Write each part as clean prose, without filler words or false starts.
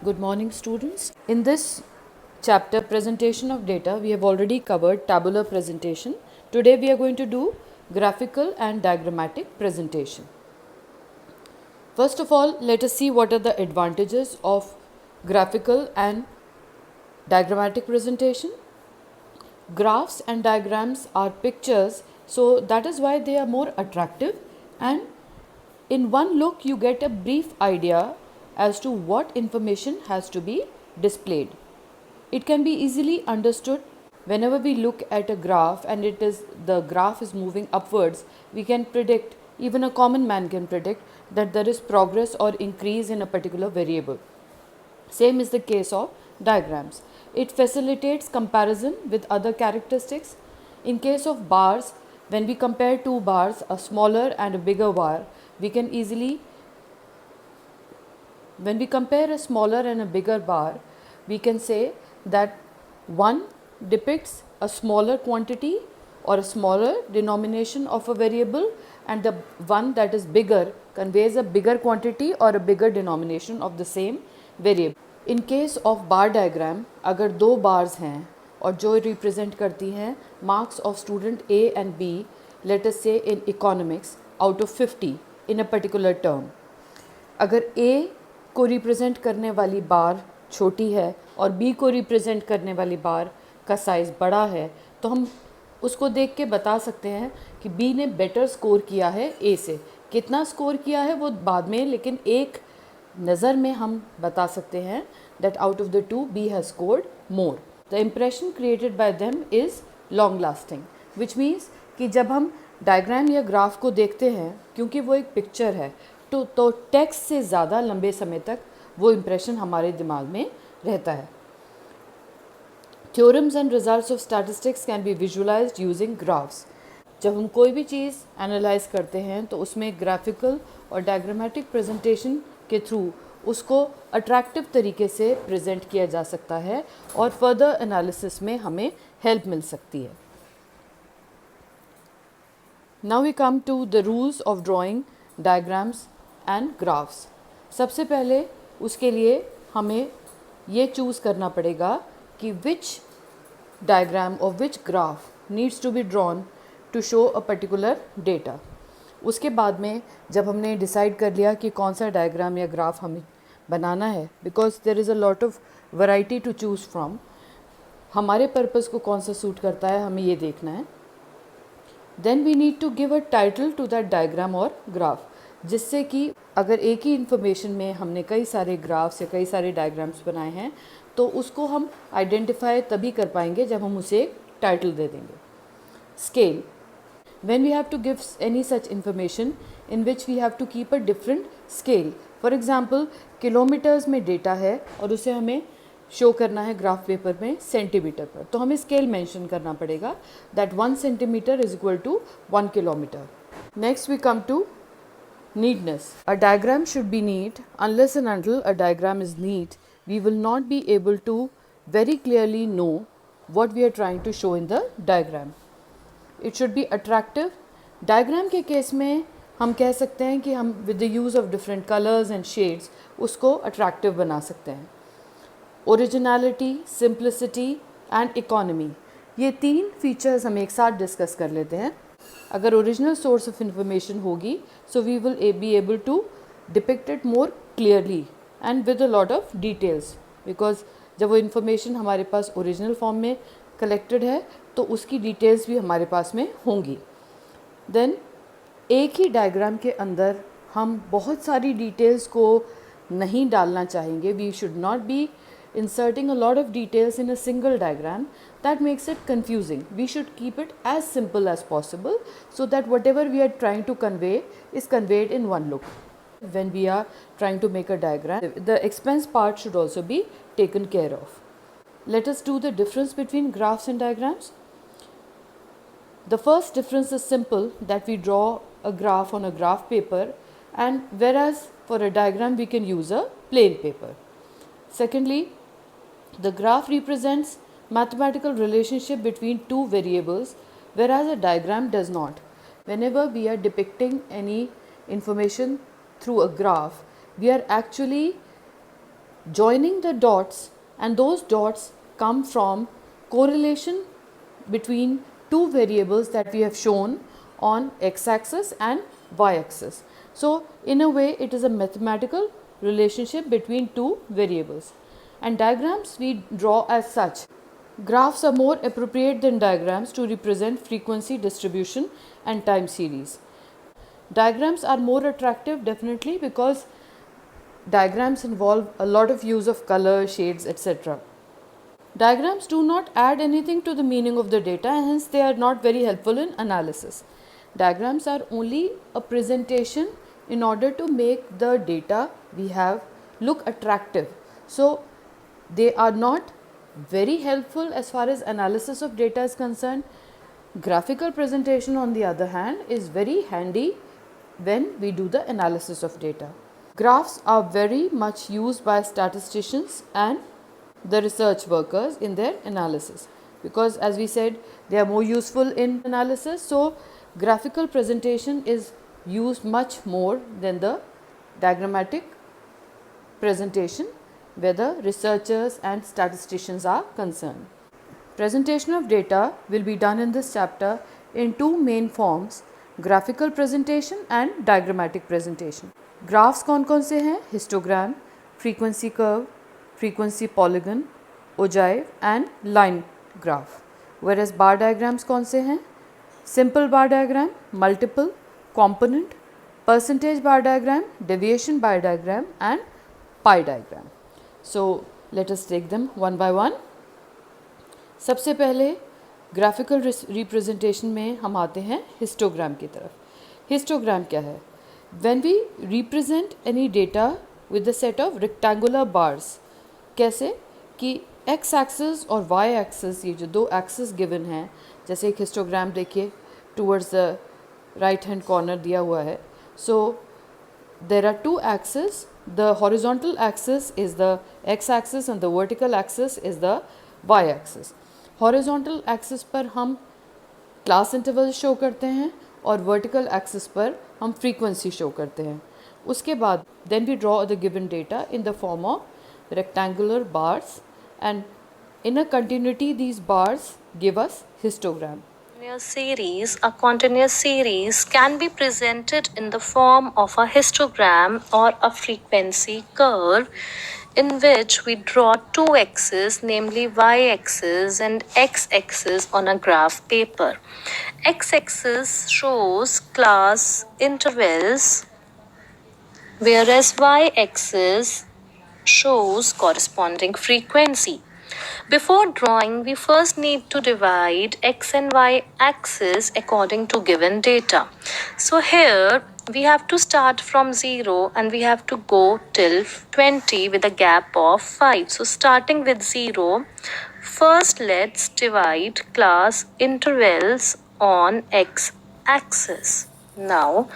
Good morning, students. In this chapter, presentation of data, we have already covered tabular presentation. Today, we are going to do graphical and diagrammatic presentation. First of all, let us see what are the advantages of graphical and diagrammatic presentation. Graphs and diagrams are pictures, so that is why they are more attractive, and in one look you get a brief idea as to what information has to be displayed. It can be easily understood whenever we look at a graph and the graph is moving upwards. We can predict, even a common man can predict, that there is progress or increase in a particular variable. Same is the case of diagrams. It facilitates comparison with other characteristics. In case of bars, when we compare two bars, a smaller and a bigger bar, we can easily, when we compare a smaller and a bigger bar, we can say that one depicts a smaller quantity or a smaller denomination of a variable, and the one that is bigger conveys a bigger quantity or a bigger denomination of the same variable. In case of bar diagram, अगर दो bars हैं और जो represent करती हैं marks of student A and B, let us say in economics, out of 50 in a particular term. अगर A को represent करने वाली बार छोटी है और B को रिप्रेजेंट करने वाली बार का साइज़ बड़ा है, तो हम उसको देख के बता सकते हैं कि B ने बेटर स्कोर किया है A से. कितना स्कोर किया है वो बाद में, लेकिन एक नज़र में हम बता सकते हैं that out of the two B has scored more. The impression created by them is long lasting, which means कि जब हम डायग्राम या ग्राफ को देखते हैं, क्योंकि वो एक पिक्चर है, तो टेक्स्ट से ज़्यादा लंबे समय तक वो इम्प्रेशन हमारे दिमाग में रहता है. Theorems and results of statistics can be visualized using graphs. जब हम कोई भी चीज़ एनालाइज करते हैं तो उसमें ग्राफिकल और डायग्रामेटिक प्रेजेंटेशन के थ्रू उसको अट्रैक्टिव तरीके से प्रेजेंट किया जा सकता है और फर्दर एनालिसिस में हमें हेल्प मिल सकती है. Now we come to the rules of drawing diagrams and graphs. सबसे पहले उसके लिए हमें ये चूज़ करना पड़ेगा कि विच डायग्राम और which graph needs to be drawn to show a particular data. उसके बाद में जब हमने डिसाइड कर लिया कि कौन सा डायग्राम या ग्राफ हमें बनाना है, because there is a lot of variety to choose from, हमारे पर्पज़ को कौन सा सूट करता है हमें ये देखना है. Then we need to give a title to that diagram और ग्राफ, जिससे कि अगर एक ही इन्फॉर्मेशन में हमने कई सारे ग्राफ्स या कई सारे डायग्राम्स बनाए हैं तो उसको हम आइडेंटिफाई तभी कर पाएंगे जब हम उसे एक टाइटल दे देंगे. Scale. When we have to give any such information in which we have to keep a different scale. For example, kilometres में डेटा है और उसे हमें शो करना है ग्राफ पेपर में सेंटीमीटर पर, तो हमें स्केल मेंशन करना पड़ेगा that 1 centimetre is equal to 1 kilometer. Next we come to neatness. A diagram should be neat. Unless and until a diagram is neat, we will not be able to very clearly know what we are trying to show in the diagram. It should be attractive. Diagram के case में हम कह सकते हैं कि हम with the use of different colours and shades उसको attractive बना सकते हैं. ओरिजिनलिटी, सिंप्लिसिटी एंड इकोनॉमी, ये तीन फीचर्स हम एक साथ डिस्कस कर लेते हैं. अगर ओरिजिनल सोर्स ऑफ इंफॉर्मेशन होगी so we will be able to depict it more clearly and with a lot of details, because जब वो इन्फॉर्मेशन हमारे पास ओरिजिनल फॉर्म में कलेक्टेड है तो उसकी डिटेल्स भी हमारे पास में होंगी. देन एक ही डायग्राम के अंदर हम बहुत सारी डिटेल्स को नहीं डालना चाहेंगे. We should not be inserting a lot of details in a single diagram. That makes it confusing. We should keep it as simple as possible so that whatever we are trying to convey is conveyed in one look. When we are trying to make a diagram, the expense part should also be taken care of. Let us do the difference between graphs and diagrams. The first difference is simple, that we draw a graph on a graph paper, and whereas for a diagram we can use a plain paper. Secondly, the graph represents mathematical relationship between two variables, whereas a diagram does not. Whenever we are depicting any information through a graph, we are actually joining the dots, and those dots come from correlation between two variables that we have shown on x-axis and y-axis. So in a way it is a mathematical relationship between two variables, and diagrams we draw as such. Graphs are more appropriate than diagrams to represent frequency distribution and time series. Diagrams are more attractive definitely because diagrams involve a lot of use of color, shades, etc. Diagrams do not add anything to the meaning of the data, and hence they are not very helpful in analysis. Diagrams are only a presentation in order to make the data we have look attractive. So they are not very helpful as far as analysis of data is concerned. Graphical presentation, on the other hand, is very handy when we do the analysis of data. Graphs are very much used by statisticians and the research workers in their analysis, because as we said, they are more useful in analysis. So graphical presentation is used much more than the diagrammatic presentation where the researchers and statisticians are concerned. Presentation of data will be done in this chapter in two main forms: graphical presentation and diagrammatic presentation. Graphs कौन कौन से हैं? Histogram, frequency curve, frequency polygon, ogive and line graph. Whereas bar diagrams कौन से हैं? Simple bar diagram, multiple, component, percentage bar diagram, deviation bar diagram and pie diagram. So let us take them one by one. सबसे पहले graphical representation में हम आते हैं histogram की तरफ. हिस्टोग्राम क्या है? When we represent any data with the set of rectangular bars, कैसे कि x axis और y axis, ये जो दो axis given हैं, जैसे एक हिस्टोग्राम देखिए towards the right hand corner दिया हुआ है. So there are two axes. The horizontal axis is the x axis and the vertical axis is the y axis. Horizontal axis पर हम क्लास इंटरवल शो करते हैं और vertical axis पर हम फ्रीक्वेंसी शो करते हैं. उसके बाद then we draw the given data in the form of rectangular bars, and in a continuity these bars give us histogram. A continuous series can be presented in the form of a histogram or a frequency curve, in which we draw two axes, namely y-axis and x-axis on a graph paper. X-axis shows class intervals, whereas y-axis shows corresponding frequency. Before drawing, we first need to divide x and y axis according to given data. So here we have to start from 0 and we have to go till 20 with a gap of 5. So starting with 0, first let's divide class intervals on x axis. Now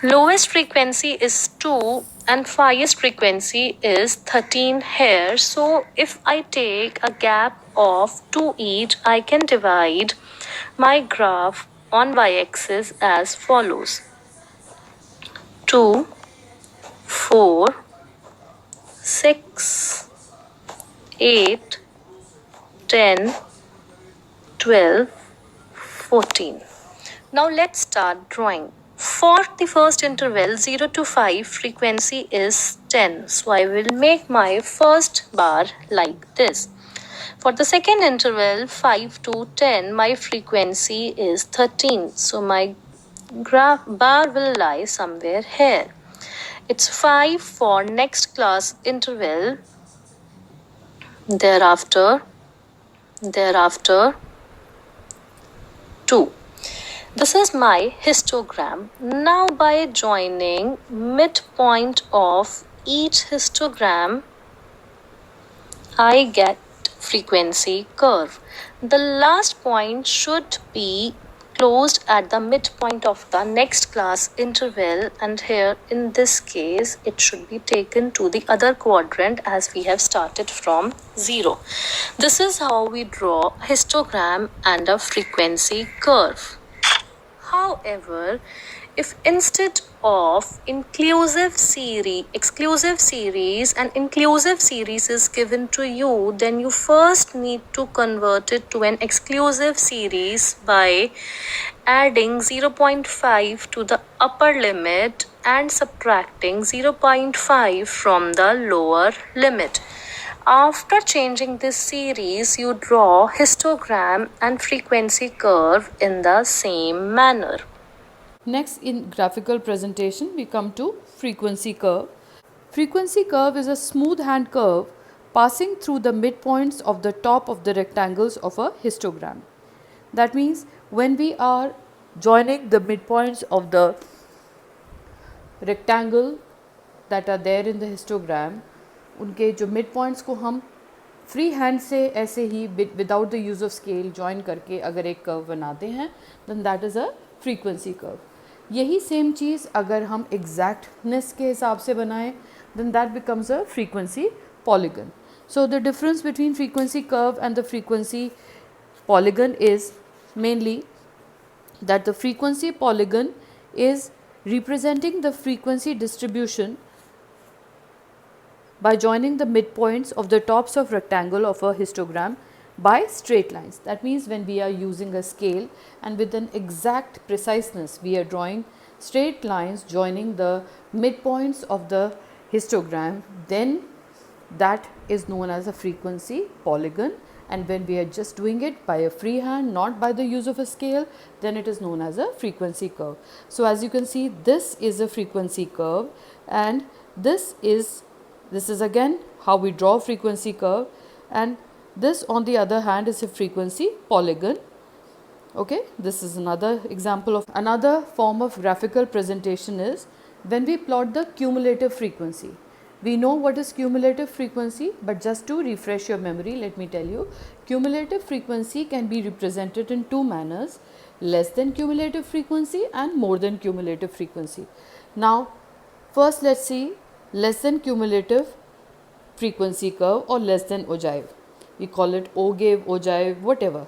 lowest frequency is 2 and highest frequency is 13 here. So if I take a gap of 2 each, I can divide my graph on y-axis as follows: 2, 4, 6, 8, 10, 12, 14. Now let's start drawing. For the first interval 0 to 5, frequency is 10. So I will make my first bar like this. For the second interval 5 to 10, my frequency is 13. So my graph bar will lie somewhere here. It's 5 for next class interval. Thereafter 2. This is my histogram. Now by joining midpoint of each histogram, I get frequency curve. The last point should be closed at the midpoint of the next class interval, and here in this case it should be taken to the other quadrant as we have started from 0. This is how we draw a histogram and a frequency curve. However, If instead of exclusive series and inclusive series is given to you, then you first need to convert it to an exclusive series by adding 0.5 to the upper limit and subtracting 0.5 from the lower limit. After changing this series, you draw histogram and frequency curve in the same manner. Next, in graphical presentation, we come to frequency curve. Frequency curve is a smooth hand curve passing through the midpoints of the top of the rectangles of a histogram. That means when we are joining the midpoints of the rectangle that are there in the histogram, उनके जो midpoints को हम free hand से ऐसे ही without the use of scale join करके अगर एक कर्व बनाते हैं, then that is a frequency curve. यही सेम चीज़ अगर हम एग्जैक्टनेस के हिसाब से बनाएं, then that becomes a frequency polygon. So the difference between frequency curve and the frequency polygon is mainly that the frequency polygon is representing the frequency distribution by joining the midpoints of the tops of rectangle of a histogram by straight lines. That means when we are using a scale and with an exact preciseness we are drawing straight lines joining the midpoints of the histogram, then that is known as a frequency polygon. And when we are just doing it by a free hand, not by the use of a scale, then it is known as a frequency curve. So as you can see, this is a frequency curve, and this is again how we draw frequency curve, and this on the other hand is a frequency polygon. Okay, this is another example of another form of graphical presentation is when we plot the cumulative frequency. We know what is cumulative frequency, but just to refresh your memory, let me tell you, cumulative frequency can be represented in two manners: less than cumulative frequency and more than cumulative frequency. Now, first let's see less than cumulative frequency curve or less than ogive. We call it ogive, ogive, whatever.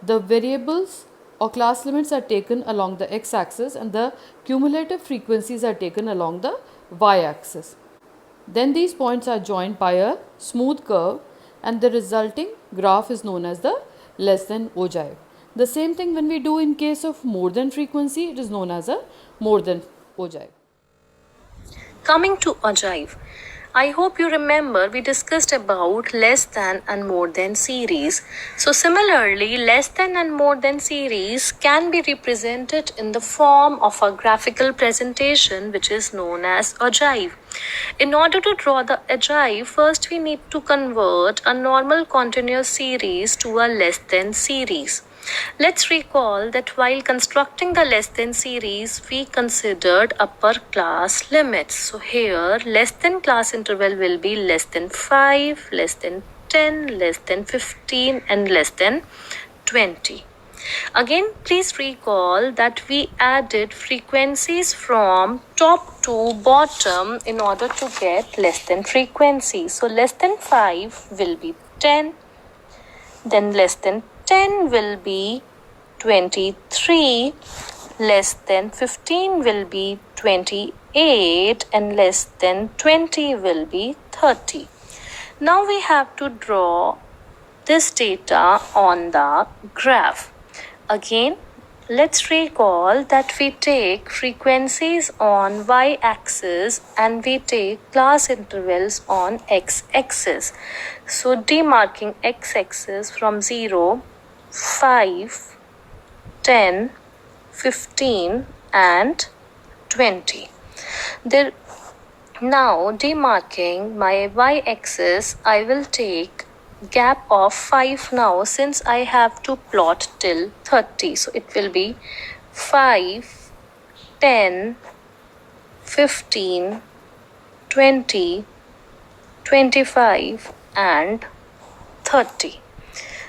The variables or class limits are taken along the x-axis and the cumulative frequencies are taken along the y-axis. Then these points are joined by a smooth curve and the resulting graph is known as the less than ogive. The same thing when we do in case of more than frequency, it is known as a more than ogive. Coming to ogive, I hope you remember we discussed about less than and more than series. So similarly, less than and more than series can be represented in the form of a graphical presentation which is known as ogive. In order to draw the ogive, first we need to convert a normal continuous series to a less than series. Let's recall that while constructing the less than series, we considered upper class limits. So here, less than class interval will be less than 5, less than 10, less than 15, and less than 20. Again, please recall that we added frequencies from top to bottom in order to get less than frequency. So less than 5 will be 10, then less than 10 will be 23, less than 15 will be 28, and less than 20 will be 30. Now we have to draw this data on the graph. Again, let's recall that we take frequencies on y-axis and we take class intervals on x-axis. So demarking x-axis from 0, 5, 10, 15 and 20. Now demarking my y-axis, I will take gap of 5 now since I have to plot till 30. So it will be 5, 10, 15, 20, 25 and 30.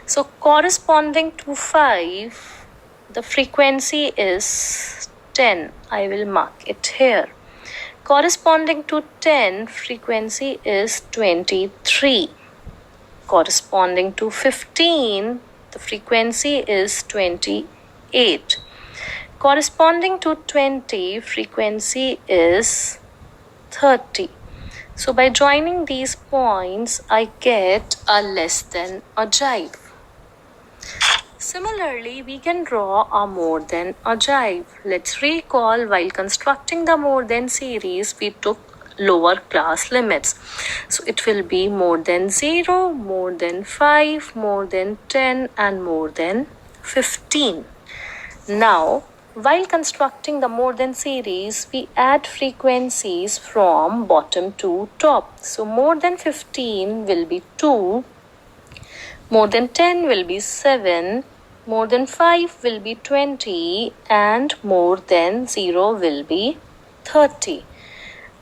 So corresponding to 5, the frequency is 10. I will mark it here. Corresponding to 10, frequency is 23. Corresponding to 15, the frequency is 28. Corresponding to 20, frequency is 30. So by joining these points, I get a less than a jive. Similarly, we can draw a more than a jive. Let's recall while constructing the more than series, we took lower class limits. So it will be more than 0, more than 5, more than 10, and more than 15. Now, while constructing the more than series, we add frequencies from bottom to top. So more than 15 will be 2, more than 10 will be 7, more than 5 will be 20, and more than 0 will be 30.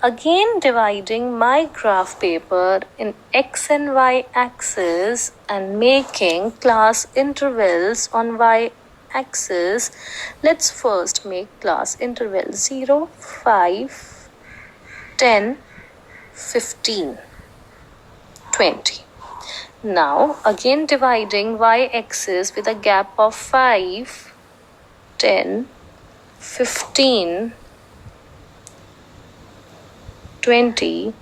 Again, dividing my graph paper in x and y axis and making class intervals on y axis. Let's first make class intervals 0, 5, 10, 15, 20. Now, again dividing y-axis with a gap of 5, 10, 15, 20,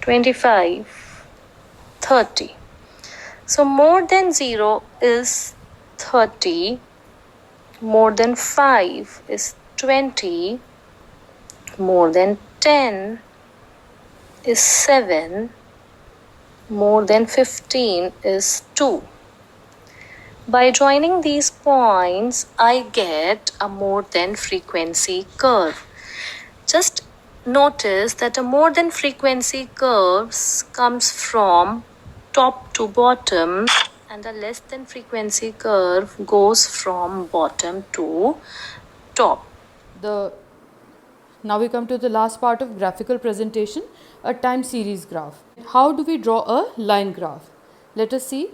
25, 30. So more than 0 is 30, more than 5 is 20, more than 10 is 7, more than 15 is 2. By joining these points, I get a more than frequency curve. Just notice that a more than frequency curves comes from top to bottom, and a less than frequency curve goes from bottom to top. Now we come to the last part of graphical presentation, a time series graph. How do we draw a line graph? Let us see.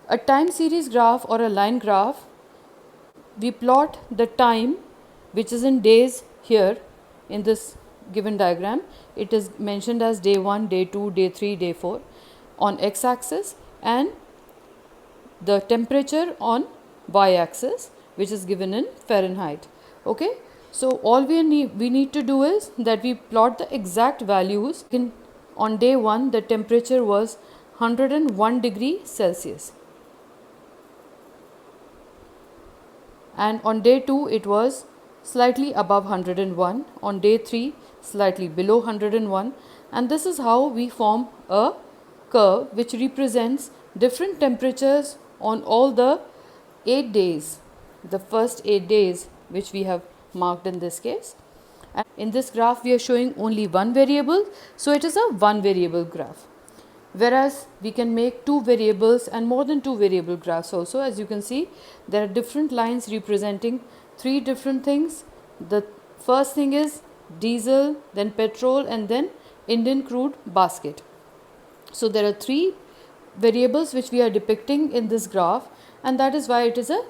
A time series graph or a line graph, we plot the time which is in days here in this given diagram. It is mentioned as day 1, day 2, day 3, day 4 on x-axis, and the temperature on y-axis, which is given in Fahrenheit. Okay, so all we need to do is that we plot the exact values. On day 1 the temperature was 101 degree Celsius, and on day 2 it was slightly above 101, on day 3 slightly below 101, and this is how we form a curve which represents different temperatures on all the 8 days, the first 8 days which we have marked in this case. And in this graph we are showing only one variable, so it is a one variable graph, whereas we can make two variables and more than two variable graphs also. As you can see, there are different lines representing three different things. The first thing is diesel, then petrol, and then Indian crude basket. So there are three variables which we are depicting in this graph, and that is why it is a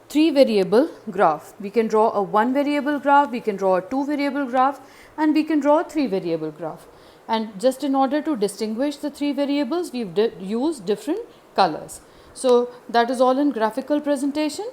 three variable graph. We can draw a one variable graph, we can draw a two variable graph, and we can draw a three variable graph. And just in order to distinguish the three variables, we've used different colors. So that is all in graphical presentation.